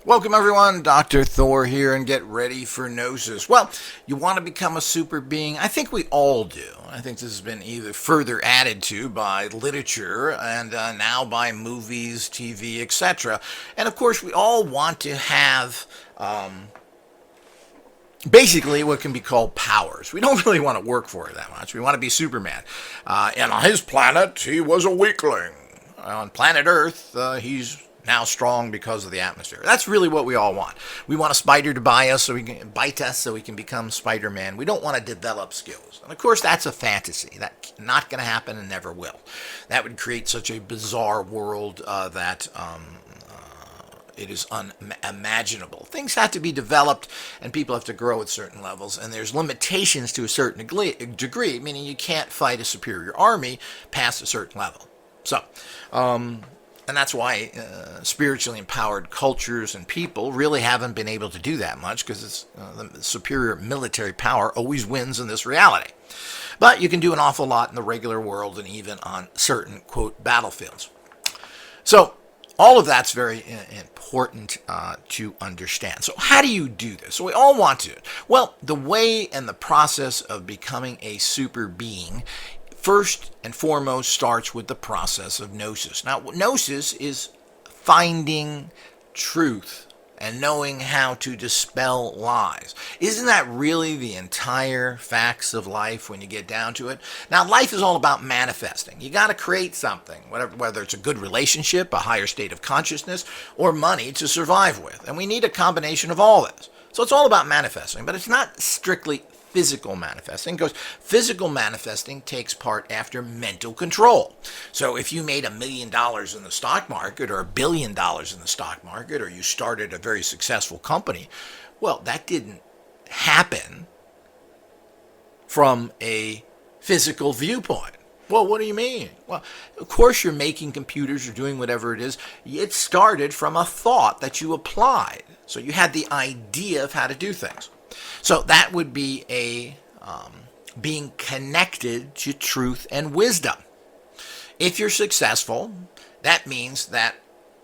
Welcome everyone, Dr. Thor here, and get ready for Gnosis. Well, you want to become a super being? I think we all do. I think this has been either further added to by literature and now by movies, TV, etc. And of course, we all want to have basically what can be called powers. We don't really want to work for it that much. We want to be Superman. And on his planet, he was a weakling. On planet Earth, he's now strong because of the atmosphere. That's really what we all want. We want a spider to bite us so we can become Spider-Man. We don't want to develop skills. And of course, that's a fantasy. That's not going to happen and never will. That would create such a bizarre world that it is unimaginable. Things have to be developed and people have to grow at certain levels, and there's limitations to a certain degree, meaning you can't fight a superior army past a certain level. So, and that's why spiritually empowered cultures and people really haven't been able to do that much, because the superior military power always wins in this reality. But you can do an awful lot in the regular world and even on certain, quote, battlefields. So all of that's very important to understand. So how do you do this? So we all want to. Well, the way and the process of becoming a super being first and foremost starts with the process of Gnosis. Now, Gnosis is finding truth and knowing how to dispel lies. Isn't that really the entire facts of life when you get down to it? Now, life is all about manifesting. You got to create something, whether it's a good relationship, a higher state of consciousness, or money to survive with. And we need a combination of all this. So it's all about manifesting, but it's not strictly physical manifesting, because physical manifesting takes part after mental control. So if you made $1 million in the stock market or $1 billion in the stock market, or you started a very successful company, well, that didn't happen from a physical viewpoint. Well, what do you mean? Well, of course you're making computers or doing whatever it is. It started from a thought that you applied. So you had the idea of how to do things. So that would be being connected to truth and wisdom. If you're successful, that means that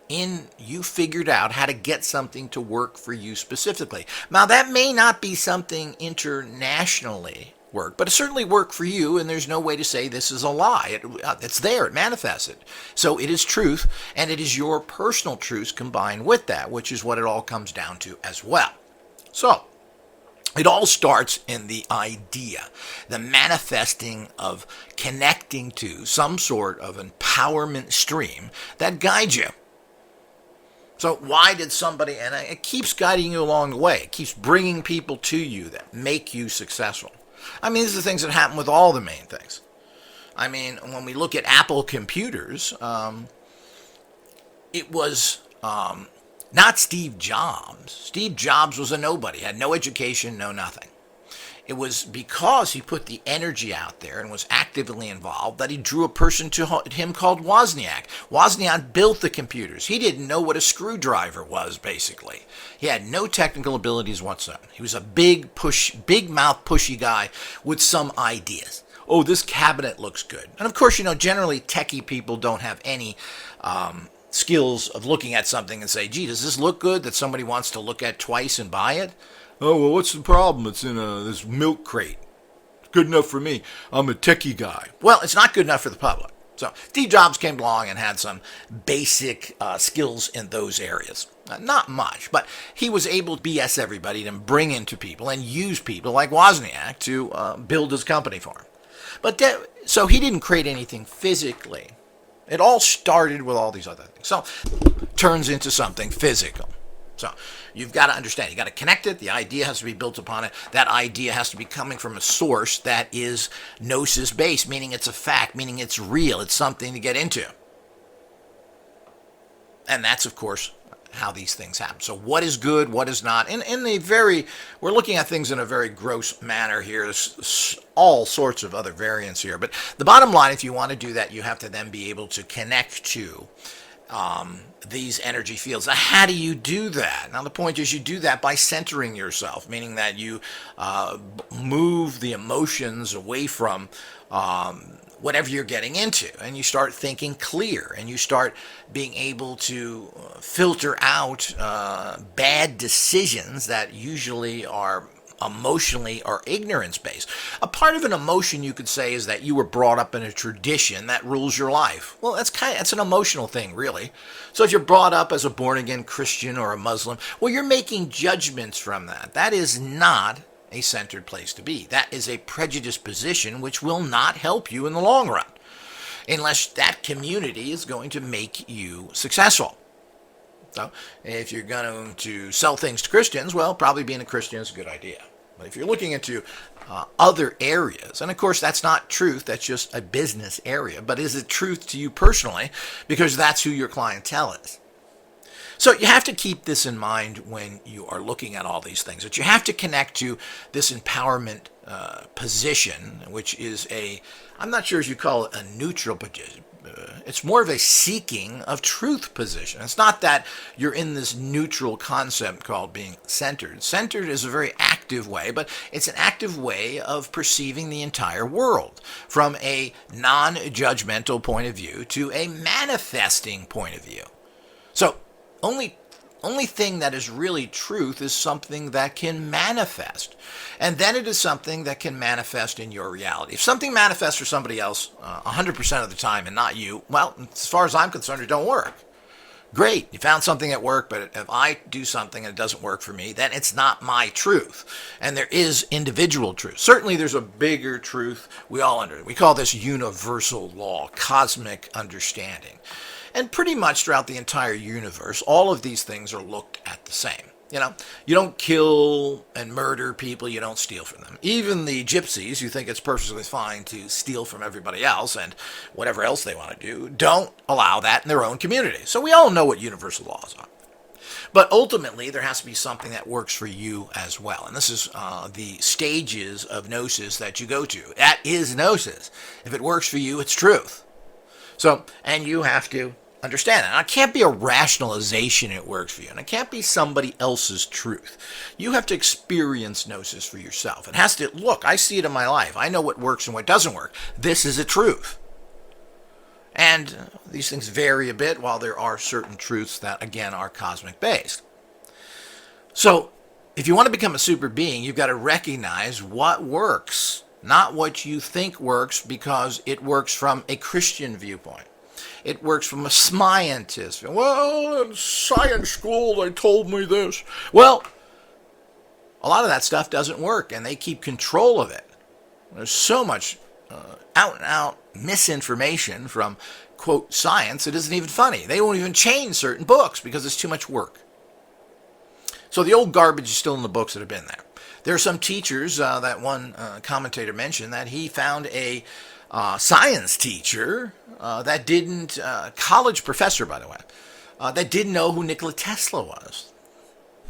you figured out how to get something to work for you specifically. Now, that may not be something internationally work, but it certainly worked for you, and there's no way to say this is a lie. It's there, it manifested. So it is truth, and it is your personal truth combined with that, which is what it all comes down to as well. So it all starts in the idea, the manifesting of connecting to some sort of empowerment stream that guides you. So why did somebody, and it keeps guiding you along the way, it keeps bringing people to you that make you successful. I mean, these are things that happen with all the main things. I mean, when we look at Apple computers, it was not Steve Jobs. Steve Jobs was a nobody, had no education, no nothing. It was because he put the energy out there and was actively involved that he drew a person to him called Wozniak. Wozniak built the computers. He didn't know what a screwdriver was, basically. He had no technical abilities whatsoever. He was a big mouth pushy guy with some ideas. Oh, this cabinet looks good. And of course, generally techie people don't have any skills of looking at something and say, gee, does this look good that somebody wants to look at twice and buy it? Oh, well, what's the problem? It's in this milk crate. It's good enough for me. I'm a techie guy. Well, it's not good enough for the public. So Steve Jobs came along and had some basic skills in those areas. Not much, but he was able to BS everybody and bring into people and use people like Wozniak to build his company for him. But so he didn't create anything physically. It all started with all these other things. So it turns into something physical. So you've got to understand, you got to connect it. The idea has to be built upon it. That idea has to be coming from a source that is Gnosis based, meaning it's a fact, meaning it's real. It's something to get into. And that's, of course, how these things happen. So what is good, what is not? We're looking at things in a very gross manner here. There's all sorts of other variants here. But the bottom line, if you want to do that, you have to then be able to connect to these energy fields. Now, how do you do that? Now, the point is you do that by centering yourself, meaning that you move the emotions away from whatever you're getting into, and you start thinking clear, and you start being able to filter out bad decisions that usually are emotionally or ignorance based. A part of an emotion, you could say, is that you were brought up in a tradition that rules your life. Well, that's an emotional thing, really. So if you're brought up as a born again Christian or a Muslim, well, you're making judgments from that. That is not a centered place to be. That is a prejudiced position which will not help you in the long run, unless that community is going to make you successful. So if you're going to sell things to Christians, well, probably being a Christian is a good idea. But if you're looking into other areas, and of course that's not truth, that's just a business area, but is it truth to you personally? Because that's who your clientele is. So you have to keep this in mind when you are looking at all these things, that you have to connect to this empowerment position, which is I'm not sure if you call it a neutral position. It's more of a seeking of truth position. It's not that you're in this neutral concept called being centered. Centered is a very active way, but it's an active way of perceiving the entire world from a non-judgmental point of view to a manifesting point of view. So only thing that is really truth is something that can manifest. And then it is something that can manifest in your reality. If something manifests for somebody else 100% of the time and not you, well, as far as I'm concerned, it don't work. Great, you found something at work, but if I do something and it doesn't work for me, then it's not my truth. And there is individual truth. Certainly there's a bigger truth we all understand. We call this universal law, cosmic understanding. And pretty much throughout the entire universe, all of these things are looked at the same. You don't kill and murder people, you don't steal from them. Even the gypsies, who think it's perfectly fine to steal from everybody else and whatever else they want to do, don't allow that in their own community. So we all know what universal laws are. But ultimately, there has to be something that works for you as well. And this is the stages of gnosis that you go to. That is gnosis. If it works for you, it's truth. So, and you have to understand that. Now, it can't be a rationalization it works for you, and it can't be somebody else's truth. You have to experience gnosis for yourself. It has to, look, I see it in my life. I know what works and what doesn't work. This is a truth. And these things vary a bit, while there are certain truths that, again, are cosmic based. So, if you want to become a super being, you've got to recognize what works, not what you think works because it works from a Christian viewpoint. It works from a scientist. Well, in science school they told me this. Well, a lot of that stuff doesn't work, and they keep control of it. There's so much out-and-out misinformation from, quote, science, it isn't even funny. They won't even change certain books because it's too much work. So the old garbage is still in the books that have been there. There are some teachers, that one commentator mentioned, that he found a science teacher that didn't, college professor, by the way, that didn't know who Nikola Tesla was.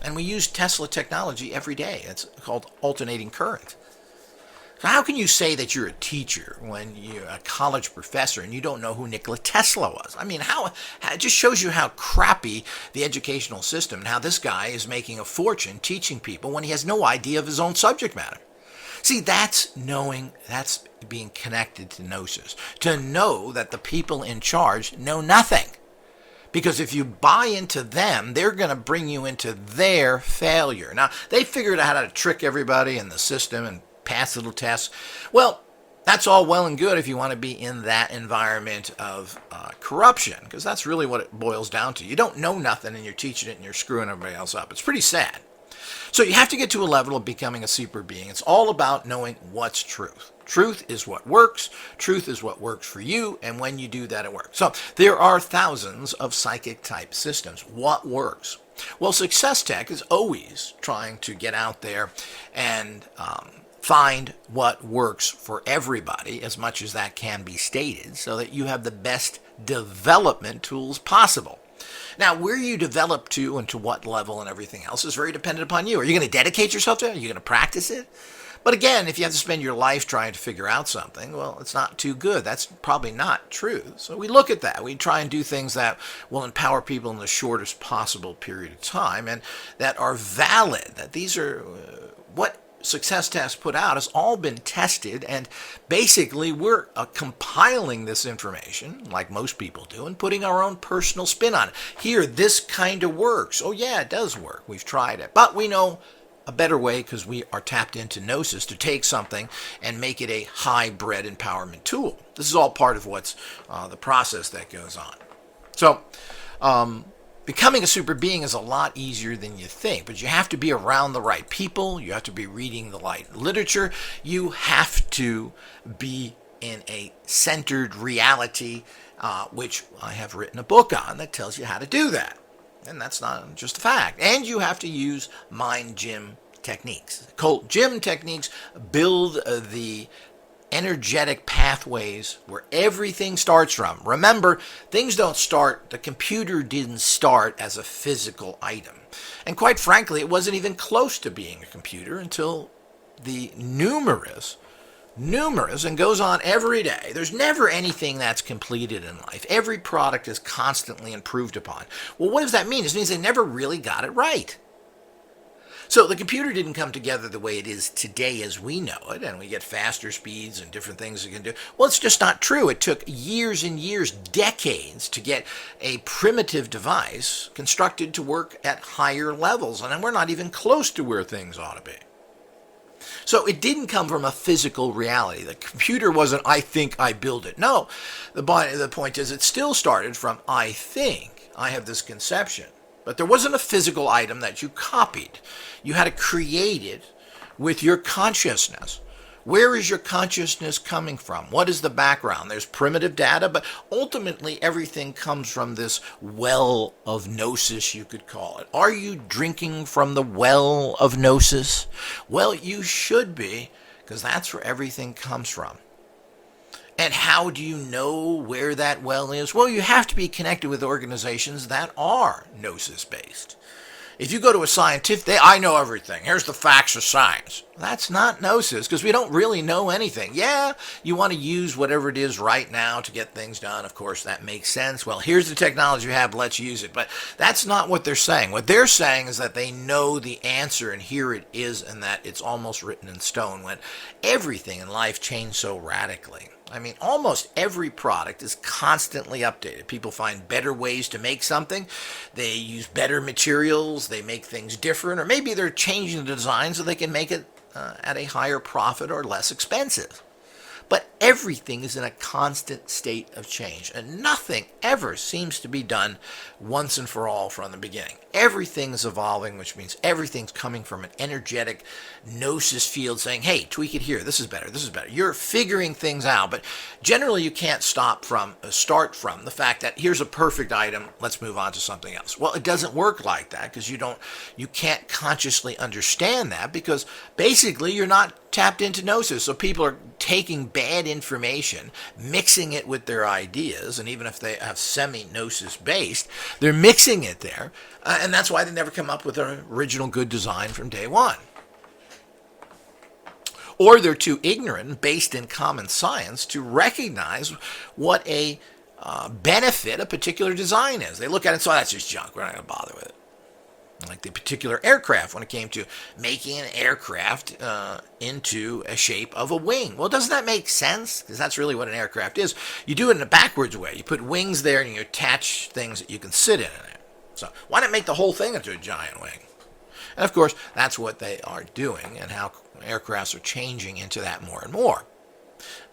And we use Tesla technology every day. It's called alternating current. So how can you say that you're a teacher when you're a college professor and you don't know who Nikola Tesla was? I mean, it just shows you how crappy the educational system and how this guy is making a fortune teaching people when he has no idea of his own subject matter. See, that's being connected to gnosis. To know that the people in charge know nothing. Because if you buy into them, they're going to bring you into their failure. Now, they figured out how to trick everybody in the system and pass little tests. Well, that's all well and good if you want to be in that environment of corruption, because that's really what it boils down to. You don't know nothing and you're teaching it and you're screwing everybody else up. It's pretty sad. So you have to get to a level of becoming a super being. It's all about knowing what's truth. Truth is what works. Truth is what works for you. And when you do that, it works. So there are thousands of psychic type systems. What works? Well, Success Tech is always trying to get out there and find what works for everybody, as much as that can be stated, so that you have the best development tools possible. Now, where you develop to and to what level and everything else is very dependent upon you. Are you going to dedicate yourself to it? Are you going to practice it? But again, if you have to spend your life trying to figure out something, well, it's not too good. That's probably not true. So we look at that. We try and do things that will empower people in the shortest possible period of time and that are valid, that these are what success tests put out has all been tested, and basically we're compiling this information like most people do and putting our own personal spin on it. Here, this kind of works. Oh yeah, it does work. We've tried it, but we know a better way because we are tapped into Gnosis to take something and make it a hybrid empowerment tool. This is all part of what's the process that goes on. So becoming a super being is a lot easier than you think, but you have to be around the right people. You have to be reading the right literature. You have to be in a centered reality, which I have written a book on that tells you how to do that. And that's not just a fact. And you have to use mind gym techniques. Cult gym techniques build the energetic pathways where everything starts from. Remember, things don't start, the computer didn't start as a physical item. And quite frankly, it wasn't even close to being a computer until the numerous, and goes on every day. There's never anything that's completed in life. Every product is constantly improved upon. Well, what does that mean? It means they never really got it right. So the computer didn't come together the way it is today as we know it, and we get faster speeds and different things it can do. Well, it's just not true. It took years and years, decades, to get a primitive device constructed to work at higher levels, and we're not even close to where things ought to be. So it didn't come from a physical reality. The computer wasn't, I think I built it. No, the point is it still started from, I think, I have this conception. But there wasn't a physical item that you copied. You had to create it with your consciousness. Where is your consciousness coming from? What is the background? There's primitive data, but ultimately everything comes from this well of Gnosis, you could call it. Are you drinking from the well of Gnosis? Well, you should be, because that's where everything comes from. And how do you know where that well is? Well, you have to be connected with organizations that are Gnosis-based. If you go to a scientific, I know everything. Here's the facts of science. That's not Gnosis, because we don't really know anything. Yeah, you want to use whatever it is right now to get things done. Of course, that makes sense. Well, here's the technology we have. Let's use it. But that's not what they're saying. What they're saying is that they know the answer, and here it is, and that it's almost written in stone when everything in life changed so radically. I mean, almost every product is constantly updated. People find better ways to make something. They use better materials. They make things different. Or maybe they're changing the design so they can make it at a higher profit or less expensive. But everything is in a constant state of change, and nothing ever seems to be done once and for all from the beginning. Everything is evolving, which means everything's coming from an energetic Gnosis field saying, hey, tweak it here, this is better, this is better. You're figuring things out, but generally you can't start from the fact that here's a perfect item, let's move on to something else. Well, it doesn't work like that, because you can't consciously understand that, because basically you're not tapped into Gnosis. So people are taking bad information, mixing it with their ideas, and even if they have semi-Gnosis based, they're mixing it there, and that's why they never come up with an original good design from day one. Or they're too ignorant, based in common science, to recognize what a benefit a particular design is. They look at it and say, oh, that's just junk, we're not going to bother with it. Like the particular aircraft, when it came to making an aircraft into a shape of a wing. Well, doesn't that make sense? Because that's really what an aircraft is. You do it in a backwards way. You put wings there and you attach things that you can sit in it. So why not make the whole thing into a giant wing? And of course, that's what they are doing, and how aircrafts are changing into that more and more.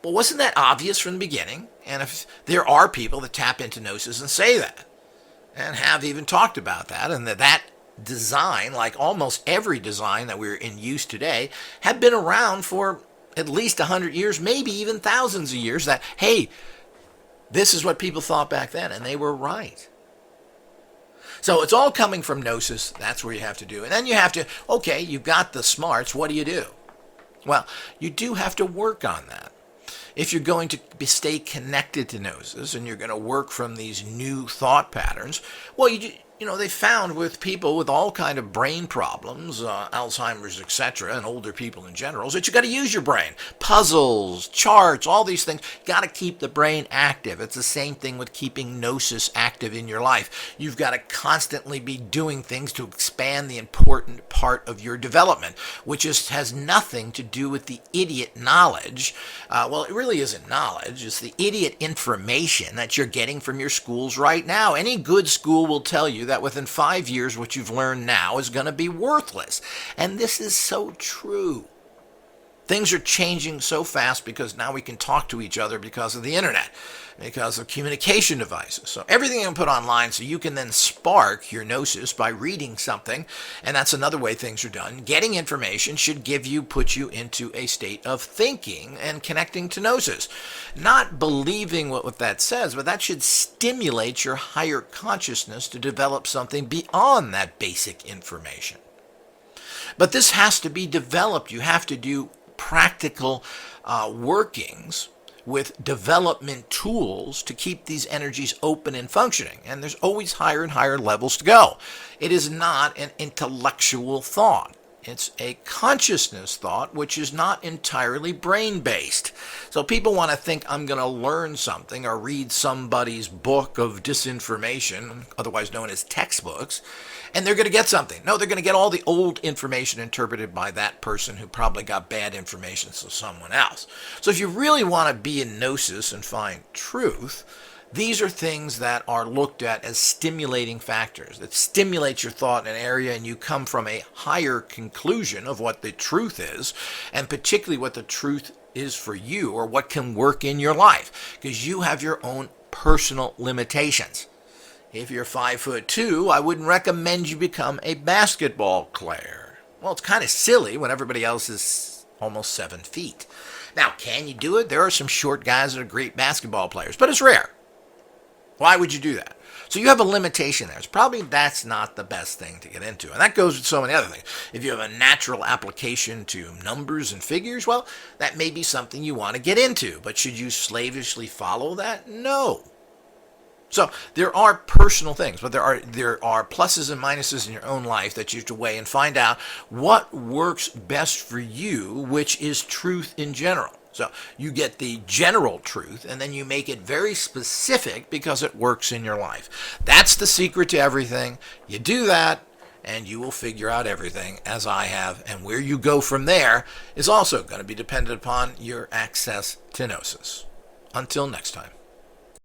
But wasn't that obvious from the beginning? And if there are people that tap into Gnosis and say that, and have even talked about that, and that design, like almost every design that we're in use today, have been around for at least 100 years, maybe even thousands of years, that, hey, this is what people thought back then, and they were right. So it's all coming from Gnosis. That's where you have to do. And then you have to, okay, you've got the smarts, what do you do? Well, you do have to work on that. If you're going to stay connected to Gnosis and you're going to work from these new thought patterns, well, They found with people with all kind of brain problems, Alzheimer's, etc., and older people in general, is that you got to use your brain. Puzzles, charts, all these things. You got to keep the brain active. It's the same thing with keeping gnosis active in your life. You've got to constantly be doing things to expand the important part of your development, which has nothing to do with the idiot knowledge. Well, it really isn't knowledge. It's the idiot information that you're getting from your schools right now. Any good school will tell you that within 5 years, what you've learned now is going to be worthless. And this is so true. Things are changing so fast because now we can talk to each other because of the internet, because of communication devices. So everything you can put online so you can then spark your gnosis by reading something. And that's another way things are done. Getting information should put you into a state of thinking and connecting to gnosis. Not believing what that says, but that should stimulate your higher consciousness to develop something beyond that basic information. But this has to be developed. You have to do practical workings with development tools to keep these energies open and functioning. And there's always higher and higher levels to go. It is not an intellectual thought. It's a consciousness thought, which is not entirely brain-based. So people want to think I'm going to learn something or read somebody's book of disinformation, otherwise known as textbooks, and they're going to get something. No, they're going to get all the old information interpreted by that person who probably got bad information to someone else. So if you really want to be in gnosis and find truth, these are things that are looked at as stimulating factors that stimulate your thought in an area, and you come from a higher conclusion of what the truth is, and particularly what the truth is for you or what can work in your life, because you have your own personal limitations. If you're 5'2", I wouldn't recommend you become a basketball player. Well, it's kind of silly when everybody else is almost 7 feet. Now, can you do it? There are some short guys that are great basketball players, but it's rare. Why would you do that? So you have a limitation there. It's probably that's not the best thing to get into. And that goes with so many other things. If you have a natural application to numbers and figures, well, that may be something you want to get into. But should you slavishly follow that? No. So there are personal things, but there are pluses and minuses in your own life that you have to weigh and find out what works best for you, which is truth in general. So you get the general truth, and then you make it very specific because it works in your life. That's the secret to everything. You do that, and you will figure out everything, as I have. And where you go from there is also going to be dependent upon your access to gnosis. Until next time.